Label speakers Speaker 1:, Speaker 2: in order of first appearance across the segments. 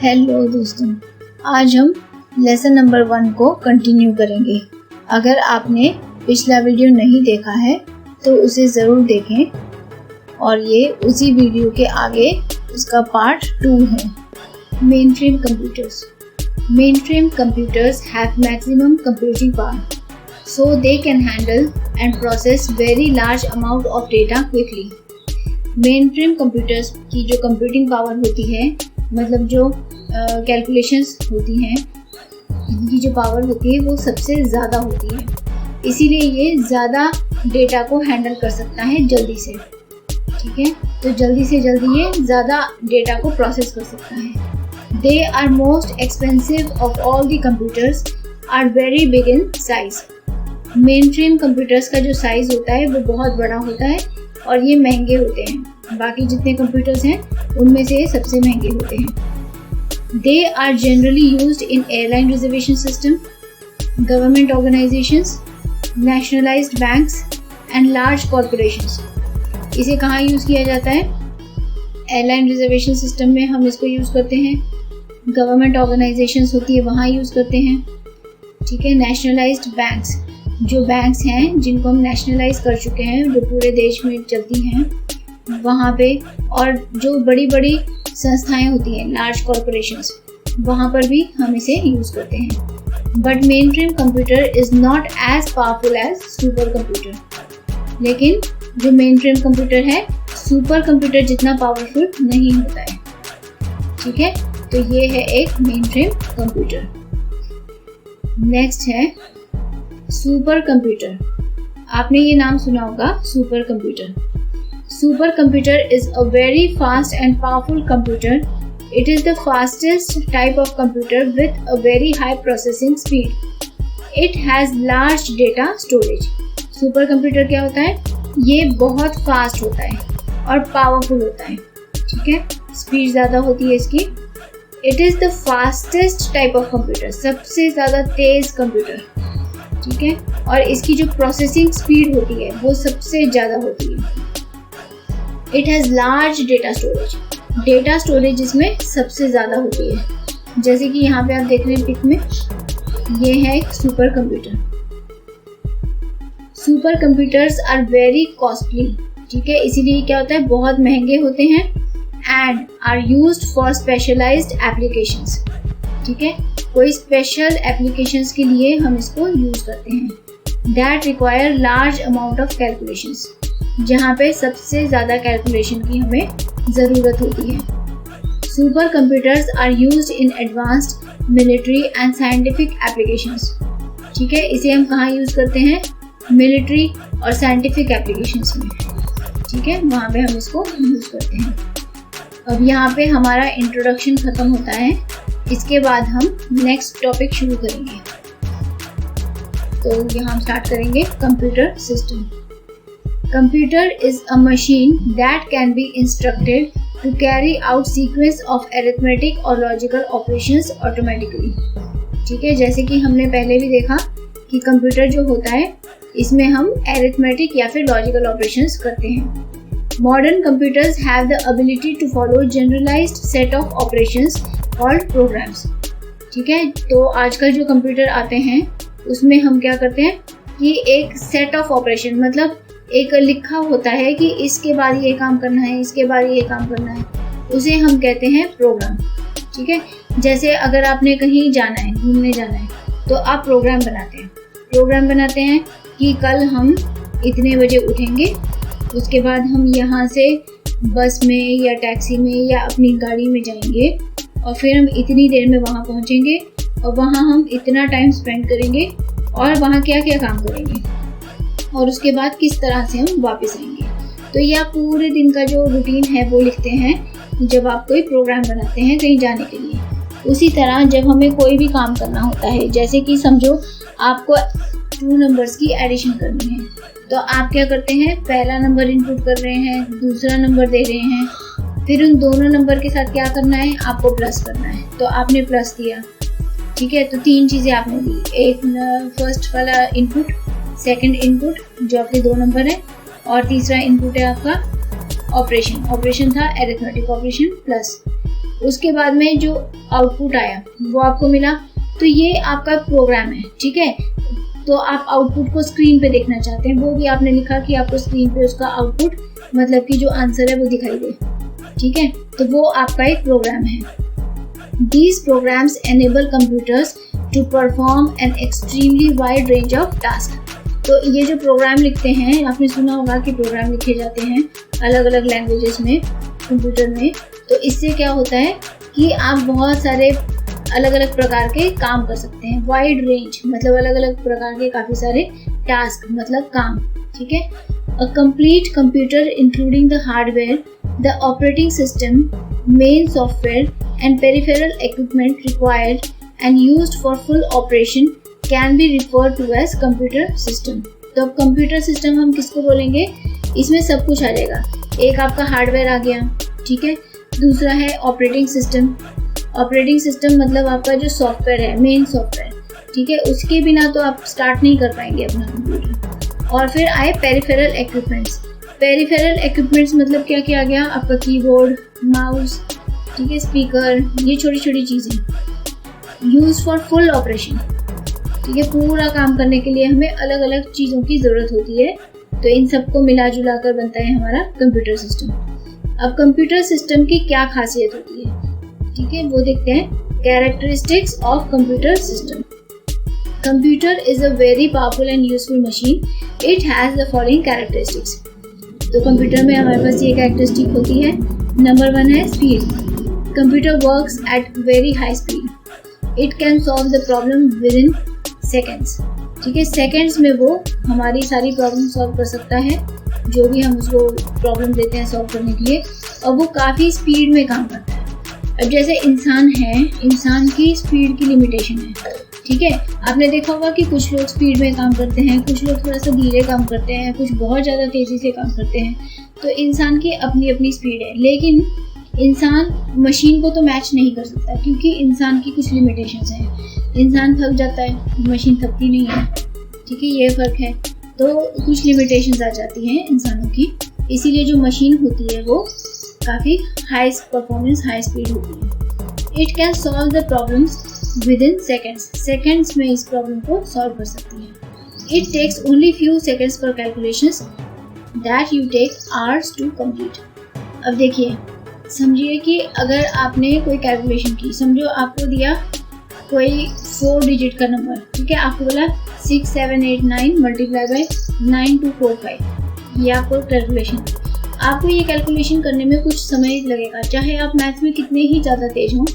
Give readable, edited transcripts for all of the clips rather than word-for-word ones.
Speaker 1: Hello दोस्तों, आज हम लेसन नंबर 1 को कंटिन्यू करेंगे। अगर आपने पिछला वीडियो नहीं देखा है तो उसे ज़रूर देखें और ये उसी वीडियो के आगे उसका पार्ट 2 है। Mainframe computers. Mainframe computers have maximum computing power, so they can handle and process very large amount of data quickly. Mainframe computers की जो computing power होती है, मतलब जो calculations होती हैं, इनकी जो power होती है वो सबसे ज़्यादा होती है, इसीलिए ये ज़्यादा डेटा को हैंडल कर सकता है जल्दी से। ठीक है, तो जल्दी से जल्दी ये ज़्यादा डेटा को प्रोसेस कर सकता है। They are most expensive of all the computers, are very big in size. Mainframe computers का जो साइज होता है वो बहुत बड़ा होता है और ये महंगे होते हैं। बाकी जितने कंप्यूटर्स हैं उनमें से ये सबसे महंगे होते हैं। They are generally used in airline reservation system, government organizations, nationalized banks and large corporations. इसे कहाँ यूज़ किया जाता है? एयरलाइन रिजर्वेशन सिस्टम में हम इसको यूज़ करते हैं, गवर्नमेंट ऑर्गेनाइजेशंस होती है वहाँ यूज़ करते हैं। ठीक है, नेशनलाइज्ड बैंक्स, जो बैंक्स हैं जिनको हम नेशनलाइज कर चुके हैं, जो पूरे देश में चलती हैं वहाँ पे, और जो बड़ी बड़ी संस्थाएं होती हैं, लार्ज कॉरपोरेशंस, वहाँ पर भी हम इसे यूज़ करते हैं। But mainframe computer is not as powerful as supercomputer. लेकिन जो मेन फ्रेम कंप्यूटर है सुपर कंप्यूटर जितना पावरफुल नहीं होता है। ठीक है, तो ये है एक मेन फ्रेम कंप्यूटर। नेक्स्ट है सुपर कंप्यूटर। आपने ये नाम सुना होगा, super computer. Supercomputer is a very fast and powerful computer. It is the fastest type of computer with a very high processing speed. It has large data storage. Super computer क्या होता है? ये बहुत fast होता है और powerful होता है। ठीक है, स्पीड ज़्यादा होती है इसकी। It is the fastest type of computer, सबसे ज़्यादा तेज़ कंप्यूटर। ठीक है, और इसकी जो प्रोसेसिंग स्पीड होती है वो सबसे ज़्यादा होती है। It has large data storage. Data storage इसमें सबसे ज़्यादा होती है। जैसे कि यहाँ पे आप देख रहे हैं पिक में, ये है एक super computer. Super computers are very costly. ठीक है, इसीलिए क्या होता है, बहुत महंगे होते हैं and are used for specialised applications. ठीक है, कोई स्पेशल एप्लीकेशंस के लिए हम इसको यूज करते हैं। That require large amount of calculations, जहाँ पे सबसे ज़्यादा कैलकुलेशन की हमें ज़रूरत होती है। Super computers are used in advanced military and scientific applications. ठीक है, इसे हम कहाँ यूज़ करते हैं? मिलिट्री और साइंटिफिक एप्लीकेशंस में। ठीक है, वहाँ पे हम इसको यूज़ करते हैं। अब यहाँ पे हमारा इंट्रोडक्शन ख़त्म होता है, इसके बाद हम नेक्स्ट टॉपिक शुरू करेंगे। तो यहाँ हम स्टार्ट करेंगे computer system. Computer is a machine that can be instructed to carry out sequence of arithmetic और लॉजिकल ऑपरेशंस ऑटोमेटिकली। ठीक है, जैसे कि हमने पहले भी देखा कि कंप्यूटर जो होता है इसमें हम अरिथमेटिक या फिर लॉजिकल ऑपरेशंस करते हैं। Modern computers have the ability to follow generalised set of operations called programs. ठीक है, तो आजकल जो कंप्यूटर आते हैं उसमें हम क्या करते हैं कि एक सेट ऑफ ऑपरेशन, मतलब एक लिखा होता है कि इसके बाद ये काम करना है, इसके बाद ये काम करना है, उसे हम कहते हैं प्रोग्राम। ठीक है, जैसे अगर आपने कहीं जाना है, घूमने जाना है, तो आप प्रोग्राम बनाते हैं। प्रोग्राम बनाते हैं कि कल हम इतने बजे उठेंगे, उसके बाद हम यहाँ से बस में या टैक्सी में या अपनी गाड़ी में जाएंगे और फिर हम इतनी देर में वहाँ पहुँचेंगे और वहाँ हम इतना टाइम स्पेंड करेंगे और वहाँ क्या क्या काम करेंगे और उसके बाद किस तरह से हम वापस आएंगे। तो ये आप पूरे दिन का जो रूटीन है वो लिखते हैं जब आप कोई प्रोग्राम बनाते हैं कहीं जाने के लिए। उसी तरह जब हमें कोई भी काम करना होता है, जैसे कि समझो आपको 2 नंबर्स की एडिशन करनी है, तो आप क्या करते हैं, पहला नंबर इनपुट कर रहे हैं, दूसरा नंबर दे रहे हैं, फिर उन दोनों नंबर के साथ क्या करना है, आपको प्लस करना है। तो आपने प्लस दिया। ठीक है, तो 3 चीज़ें आपने दी, एक फर्स्ट वाला इनपुट, सेकंड इनपुट जो आपके 2 नंबर है, और तीसरा इनपुट है आपका ऑपरेशन। ऑपरेशन था अरिथमेटिक ऑपरेशन प्लस। उसके बाद में जो आउटपुट आया वो आपको मिला, तो ये आपका प्रोग्राम है, ठीक है। तो आप आउटपुट को स्क्रीन पे देखना चाहते हैं, वो भी आपने लिखा कि आपको स्क्रीन पे उसका आउटपुट मतलब कि जो आंसर है वो दिखाई दे, ठीक है। तो वो आपका एक प्रोग्राम है। These programs enable computers to perform an extremely wide range of tasks. तो ये जो प्रोग्राम लिखते हैं, आपने सुना होगा कि प्रोग्राम लिखे जाते हैं अलग अलग लैंग्वेजेस में कंप्यूटर में। तो इससे क्या होता है कि आप बहुत सारे अलग अलग प्रकार के काम कर सकते हैं। वाइड रेंज मतलब अलग अलग प्रकार के काफ़ी सारे टास्क मतलब काम, ठीक है। A complete computer including the hardware, the operating system, main software and peripheral equipment required and used for full operation can be referred to as computer system. तो अब कंप्यूटर सिस्टम हम किसको बोलेंगे, इसमें सब कुछ आ जाएगा। एक आपका हार्डवेयर आ गया, ठीक है। दूसरा है ऑपरेटिंग सिस्टम। ऑपरेटिंग सिस्टम मतलब आपका जो सॉफ्टवेयर है, मेन सॉफ्टवेयर, ठीक है। उसके बिना तो आप स्टार्ट नहीं कर पाएंगे अपना कंप्यूटर। और फिर आए पेरिफेरल इक्विपमेंट्स। पेरिफेरल इक्विपमेंट्स मतलब क्या क्या आ गया, आपका कीबोर्ड, माउस, ठीक है, स्पीकर, ये छोटी छोटी चीज़ें यूज फॉर फुल ऑपरेशन, ठीक है। पूरा काम करने के लिए हमें अलग अलग चीज़ों की ज़रूरत होती है, तो इन सबको मिला जुला कर बनता है हमारा कंप्यूटर सिस्टम। अब कंप्यूटर सिस्टम की क्या खासियत होती है, ठीक है, वो देखते हैं। Characteristics of computer system. Computer is a very powerful and useful machine. It has the following characteristics. तो कंप्यूटर में हमारे पास ये कैरेक्टरिस्टिक होती है। नंबर 1 है speed. Computer works at very high speed. It can solve the problem within seconds. ठीक है, seconds में वो हमारी सारी प्रॉब्लम सॉल्व कर सकता है, जो भी हम उसको प्रॉब्लम देते हैं सॉल्व करने के लिए, और वो काफ़ी स्पीड में काम करता है। अब जैसे इंसान है, इंसान की स्पीड की लिमिटेशन है, ठीक है। आपने देखा होगा कि कुछ लोग स्पीड में काम करते हैं, कुछ लोग थोड़ा सा धीरे काम करते हैं, कुछ बहुत ज़्यादा तेज़ी से काम करते हैं। तो इंसान की अपनी अपनी स्पीड है, लेकिन इंसान मशीन को तो मैच नहीं कर सकता, क्योंकि इंसान की कुछ लिमिटेशंस हैं। इंसान थक जाता है, मशीन थकती नहीं है, ठीक है, ये फ़र्क है। तो कुछ लिमिटेशंस आ जाती हैं इंसानों की, इसीलिए जो मशीन होती है वो काफ़ी हाई परफॉर्मेंस, हाई स्पीड होती है। It can solve the problems within seconds. Seconds में इस प्रॉब्लम को सॉल्व कर सकती है। It takes only few seconds for calculations that you take hours to complete. अब देखिए, समझिए कि अगर आपने कोई कैलकुलेशन की, समझो आपको दिया कोई 4 डिजिट का नंबर, ठीक है, आपको बोला 6 7 8 9 मल्टीप्लाई बाई 9245, ये आपको कैलकुलेशन। आपको ये कैलकुलेशन करने में कुछ समय लगेगा, चाहे आप मैथ्स में कितने ही ज़्यादा तेज हों,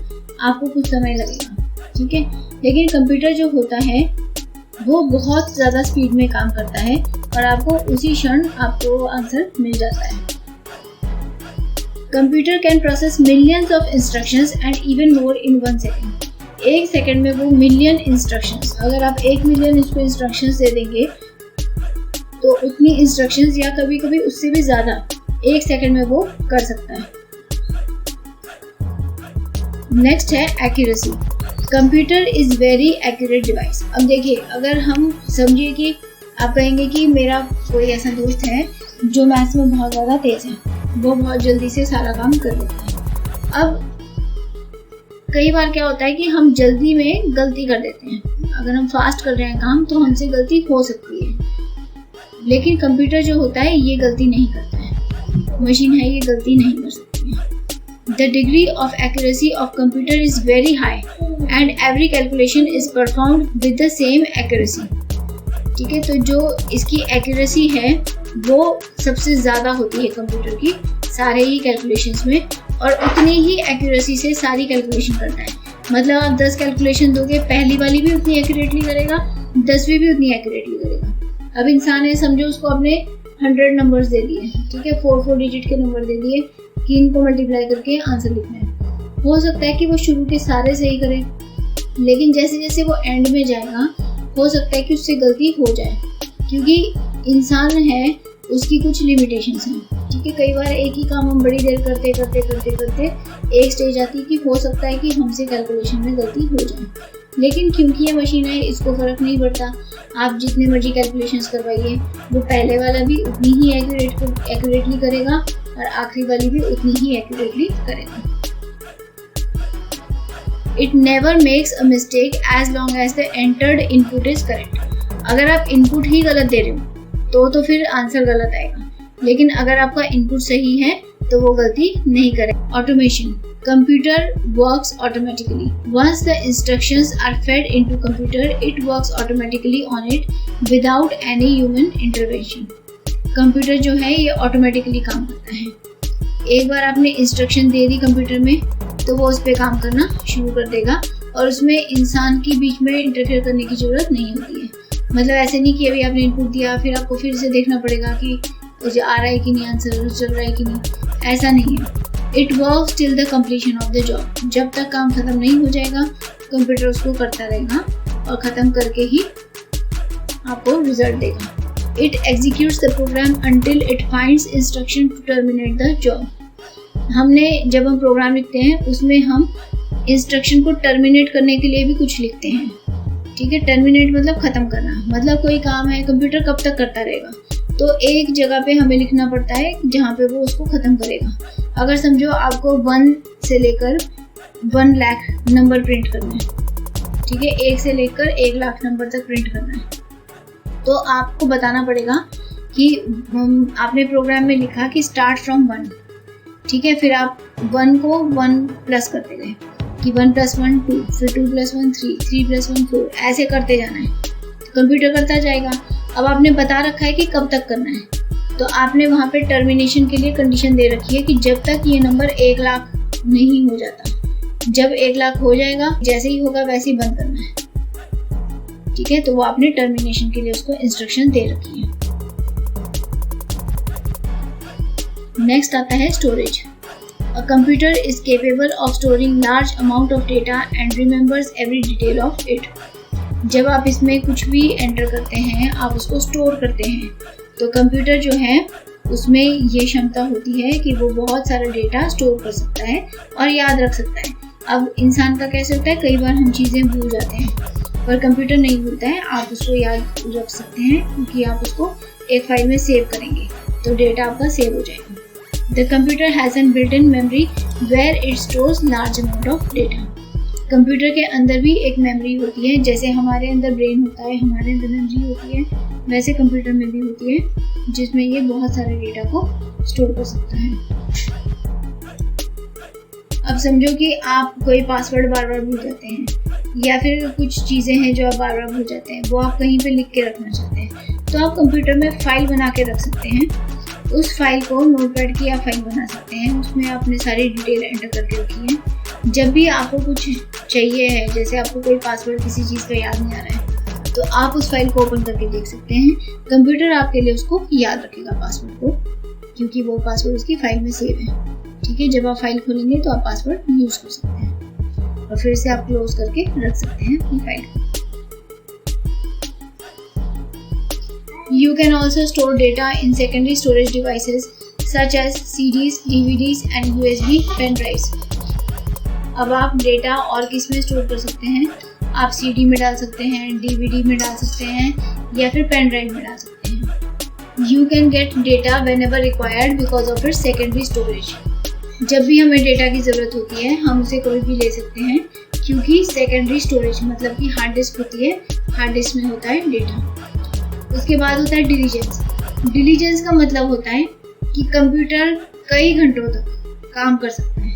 Speaker 1: आपको कुछ समय लगेगा, ठीक है। लेकिन कंप्यूटर जो होता है वो बहुत ज़्यादा स्पीड में काम करता है और आपको उसी क्षण आपको आंसर मिल जाता है। Computer can process millions of instructions and even more in 1 second. 1 second में वो मिलियन इंस्ट्रक्शंस, अगर आप 1 मिलियन इसको इंस्ट्रक्शंस दे देंगे तो उतनी इंस्ट्रक्शंस या कभी कभी उससे भी ज़्यादा 1 सेकेंड में वो कर सकता है। नेक्स्ट है accuracy. Computer is very accurate device. अब देखिए, अगर हम समझिए कि आप कहेंगे कि मेरा कोई ऐसा दोस्त है जो मैथ्स में बहुत ज़्यादा तेज़ है, वो बहुत जल्दी से सारा काम कर लेता है। अब कई बार क्या होता है कि हम जल्दी में गलती कर देते हैं। अगर हम फास्ट कर रहे हैं काम तो हमसे गलती हो सकती है, लेकिन कंप्यूटर जो होता है ये गलती नहीं करता है। मशीन है, ये गलती नहीं कर सकती है। The degree of accuracy of computer is very high and every calculation is performed with the same accuracy. ठीक है, तो जो इसकी एक्यूरेसी है वो सबसे ज़्यादा होती है कंप्यूटर की सारे ही कैलकुलेशंस में, और उतनी ही एक्यूरेसी से सारी कैलकुलेशन करता है। मतलब आप 10 कैलकुलेशन दोगे, पहली वाली भी उतनी एक्यूरेटली करेगा, 10वीं भी उतनी एक्यूरेटली करेगा। अब इंसान है, समझो उसको अपने 100 नंबर्स दे दिए, ठीक है, 4 डिजिट के नंबर दे दिए कि इनको मल्टीप्लाई करके आंसर लिखना है। हो सकता है कि वो शुरू के सारे सही करे, लेकिन जैसे जैसे वो एंड में जाएगा हो सकता है कि उससे गलती हो जाए, क्योंकि इंसान है, उसकी कुछ लिमिटेशंस हैं। ठीक है, कई बार एक ही काम हम बड़ी देर करते करते करते करते एक स्टेज आती है कि हो सकता है कि हमसे कैलकुलेशन में गलती हो जाए, लेकिन क्योंकि ये मशीन है इसको फ़र्क नहीं पड़ता। आप जितने मर्जी कैलकुलेशंस करवाइए, वो पहले वाला भी उतनी ही एक्यूरेटली करेगा और आखिरी वाली भी उतनी ही एक्यूरेटली करेगा। It never makes a mistake as long as the entered input is correct. अगर आप इनपुट ही गलत दे रहे हो तो फिर आंसर गलत आएगा, लेकिन अगर आपका इनपुट सही है तो वो गलती नहीं करेगा। Automation, computer works automatically. Once the instructions are fed into computer, it works automatically on it without any human intervention. Computer जो है ये ऑटोमेटिकली काम करता है। एक बार आपने इंस्ट्रक्शन दे दी कंप्यूटर में तो वो उस पर काम करना शुरू कर देगा और उसमें इंसान की बीच में इंटरफेयर करने की जरूरत नहीं होती है। मतलब ऐसे नहीं कि अभी आपने इनपुट दिया फिर आपको फिर से देखना पड़ेगा कि मुझे आ रहा है कि नहीं, आंसर चल रहा है कि नहीं, ऐसा नहीं है। It works till the completion of the job. जब तक काम खत्म नहीं हो जाएगा कंप्यूटर उसको करता रहेगा और ख़त्म करके ही आपको रिजल्ट देगा। It executes the program until it finds instruction to terminate the job. जब हम प्रोग्राम लिखते हैं उसमें हम इंस्ट्रक्शन को टर्मिनेट करने के लिए भी कुछ लिखते हैं। ठीक है, टर्मिनेट मतलब ख़त्म करना, मतलब कोई काम है कंप्यूटर कब तक करता रहेगा, तो एक जगह पे हमें लिखना पड़ता है जहाँ पे वो उसको ख़त्म करेगा। अगर समझो आपको 1 से लेकर 1 लाख नंबर प्रिंट करना है, ठीक है, 1 से लेकर 1 लाख नंबर तक प्रिंट करना है, तो आपको बताना पड़ेगा कि आपने प्रोग्राम में लिखा कि स्टार्ट फ्रॉम 1, ठीक है, फिर आप 1 को 1 प्लस करते गए कि 1 + 1 2, फिर 2 + 1 3, 3 + 1 4, ऐसे करते जाना है, कंप्यूटर करता जाएगा। अब आपने बता रखा है कि कब तक करना है, तो आपने वहाँ पे टर्मिनेशन के लिए कंडीशन दे रखी है कि जब तक ये नंबर 1 लाख नहीं हो जाता। जब 1 लाख हो जाएगा, जैसे ही होगा वैसे ही बंद करना है। ठीक है, तो वो आपने टर्मिनेशन के लिए उसको इंस्ट्रक्शन दे रखी है। नेक्स्ट आता है storage. A computer is capable of storing large amount of data and remembers every detail of it. जब आप इसमें कुछ भी एंटर करते हैं, आप उसको स्टोर करते हैं, तो कंप्यूटर जो है उसमें ये क्षमता होती है कि वो बहुत सारा डेटा स्टोर कर सकता है और याद रख सकता है। अब इंसान का कैसे होता है, कई बार हम चीज़ें भूल जाते हैं, पर कंप्यूटर नहीं भूलता है। आप उसको याद रख सकते हैं क्योंकि आप उसको एक फाइल में सेव करेंगे तो डेटा आपका सेव हो जाएगा। The computer has a built-in memory where it stores large amount of data. Computer के अंदर भी एक मेमोरी होती है, जैसे हमारे अंदर ब्रेन होता है, हमारे अंदर मेमोरी होती है, वैसे कंप्यूटर में भी होती है जिसमें ये बहुत सारे डेटा को स्टोर कर सकता है। अब समझो कि आप कोई पासवर्ड बार बार भूल जाते हैं या फिर कुछ चीज़ें हैं जो आप बार बार भूल जाते हैं, वो आप कहीं पे लिख के रखना चाहते हैं, तो आप कंप्यूटर में फाइल बना के रख सकते हैं। उस फाइल को नोटपैड की आप फाइल बना सकते हैं, उसमें आपने सारी डिटेल एंटर करके रखी है। जब भी आपको कुछ चाहिए है, जैसे आपको कोई पासवर्ड किसी चीज़ का याद नहीं आ रहा है, तो आप उस फाइल को ओपन करके देख सकते हैं। कंप्यूटर आपके लिए उसको याद रखेगा पासवर्ड को, क्योंकि वो पासवर्ड उसकी फाइल में सेव है। ठीक है, जब आप फाइल खोलेंगे तो आप पासवर्ड यूज़ कर सकते हैं और फिर से आप क्लोज करके रख सकते हैं अपनी फाइल को। You can also store data in secondary storage devices such as CDs, DVDs and USB pen drives. अब आप डेटा और किस में स्टोर कर सकते हैं, आप CD में डाल सकते हैं, DVD में डाल सकते हैं या फिर पेन ड्राइव में डाल सकते हैं। You can get data whenever required because of its secondary storage. जब भी हमें डेटा की ज़रूरत होती है हम उसे कभी भी ले सकते हैं, क्योंकि सेकेंडरी स्टोरेज मतलब कि हार्ड डिस्क होती है, हार्ड डिस्क में होता है डेटा। उसके बाद होता है डिलीजेंस। डिलीजेंस का मतलब होता है कि कंप्यूटर कई घंटों तक काम कर सकता है।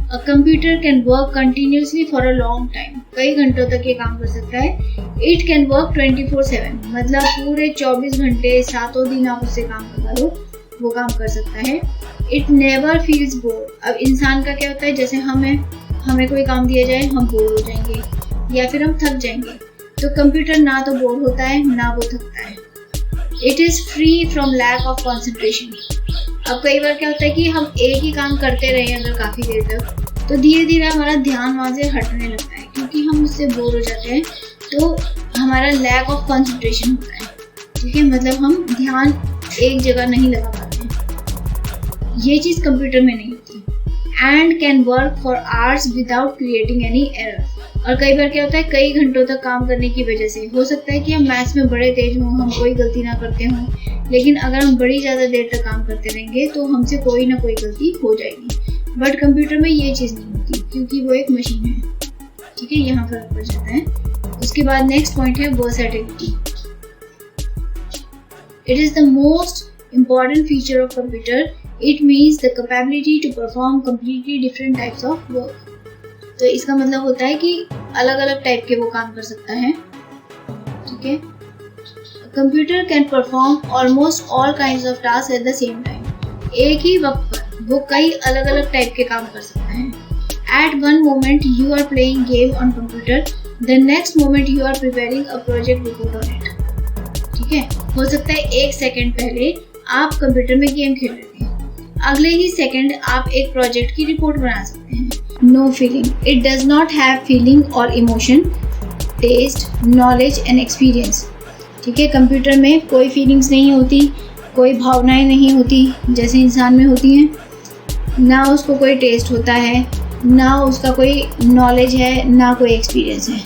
Speaker 1: A computer can work continuously for a long time. कई घंटों तक ये काम कर सकता है। इट कैन वर्क 24/7 मतलब पूरे 24 घंटे 7 दिन आप उससे काम करवा लो, वो काम कर सकता है। It never feels bore. अब इंसान का क्या होता है, जैसे हमें कोई काम दिया जाए हम बोर हो जाएंगे या फिर हम थक जाएंगे, तो कंप्यूटर ना तो बोर होता है ना वो थकता है। It is free from lack of concentration. अब कई बार क्या होता है कि हम एक ही काम करते रहे अगर काफ़ी देर तक, तो धीरे धीरे हमारा ध्यान वहाँ से हटने लगता है, क्योंकि हम उससे बोर हो जाते हैं, तो हमारा लैक ऑफ कॉन्सेंट्रेशन होता है। ठीक है, मतलब हम ध्यान एक जगह नहीं लगा पाते हैं। ये चीज़ कंप्यूटर में नहीं होती। And can work for hours without creating any error. और कई बार क्या होता है, कई घंटों तक काम करने की वजह से हो सकता है कि हम मैथ्स में बड़े तेज हों, हम कोई गलती ना करते हों, लेकिन अगर हम बड़ी ज़्यादा देर तक काम करते रहेंगे तो हमसे कोई ना कोई गलती हो जाएगी। बट कंप्यूटर में ये चीज़ नहीं होती, क्योंकि वो एक मशीन है। ठीक है, यहाँ फर्क पड़ जाता है। उसके बाद नेक्स्ट पॉइंट है versatility. It is the most important feature of computer. It means the capability to perform completely different types of work. तो इसका मतलब होता है कि अलग अलग टाइप के वो काम कर सकता है, ठीक है। Computer can perform almost all kinds of task at the same time. एक ही वक्त पर वो कई अलग अलग टाइप के काम कर सकता है। At one moment you are playing game on computer, the next moment you are preparing a project report on it, ठीक है। हो सकता है एक सेकेंड पहले आप कंप्यूटर में गेम खेल रहे थे, अगले ही सेकेंड आप एक प्रोजेक्ट की रिपोर्ट बना सकते हैं। No feeling, it does not have feeling और emotion, test, knowledge and experience, ठीक है। कंप्यूटर में कोई फीलिंग्स नहीं होती, कोई भावनाएं नहीं होती जैसे इंसान में होती हैं, ना उसको कोई टेस्ट होता है, ना उसका कोई नॉलेज है, ना कोई एक्सपीरियंस है।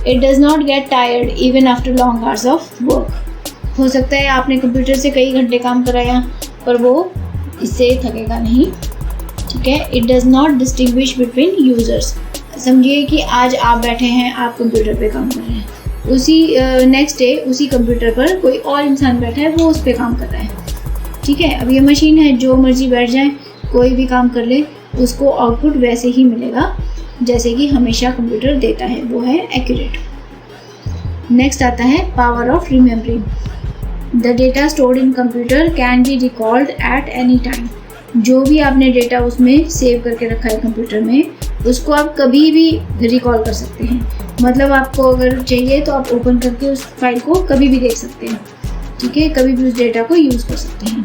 Speaker 1: It does not get tired even after long hours of work. हो सकता है आपने कंप्यूटर से कई घंटे काम कराया पर वो इससे थकेगा नहीं, ठीक है। It does not distinguish between users. समझिए कि आज आप बैठे हैं, आप कंप्यूटर पे काम कर रहे हैं, उसी नेक्स्ट डे उसी कंप्यूटर पर कोई और इंसान बैठा है, वो उस पर काम कर रहा है, ठीक है। अब ये मशीन है, जो मर्जी बैठ जाए, कोई भी काम कर ले, उसको आउटपुट वैसे ही मिलेगा जैसे कि हमेशा कंप्यूटर देता है, वो है एक्यूरेट। नेक्स्ट आता है power of remembering. The data stored in computer can be recalled at any time. जो भी आपने डेटा उसमें सेव करके रखा है कंप्यूटर में, उसको आप कभी भी रिकॉल कर सकते हैं। मतलब आपको अगर चाहिए तो आप ओपन करके उस फाइल को कभी भी देख सकते हैं, ठीक है, कभी भी उस डेटा को यूज़ कर सकते हैं।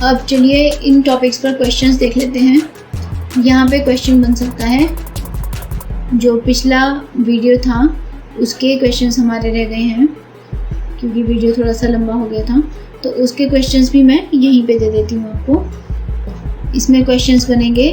Speaker 1: अब चलिए इन टॉपिक्स पर क्वेश्चंस देख लेते हैं। यहाँ पे क्वेश्चन बन सकता है, जो पिछला वीडियो था उसके क्वेश्चंस हमारे रह गए हैं क्योंकि वीडियो थोड़ा सा लंबा हो गया था, तो उसके क्वेश्चंस भी मैं यहीं पे दे देती हूँ आपको। इसमें क्वेश्चंस बनेंगे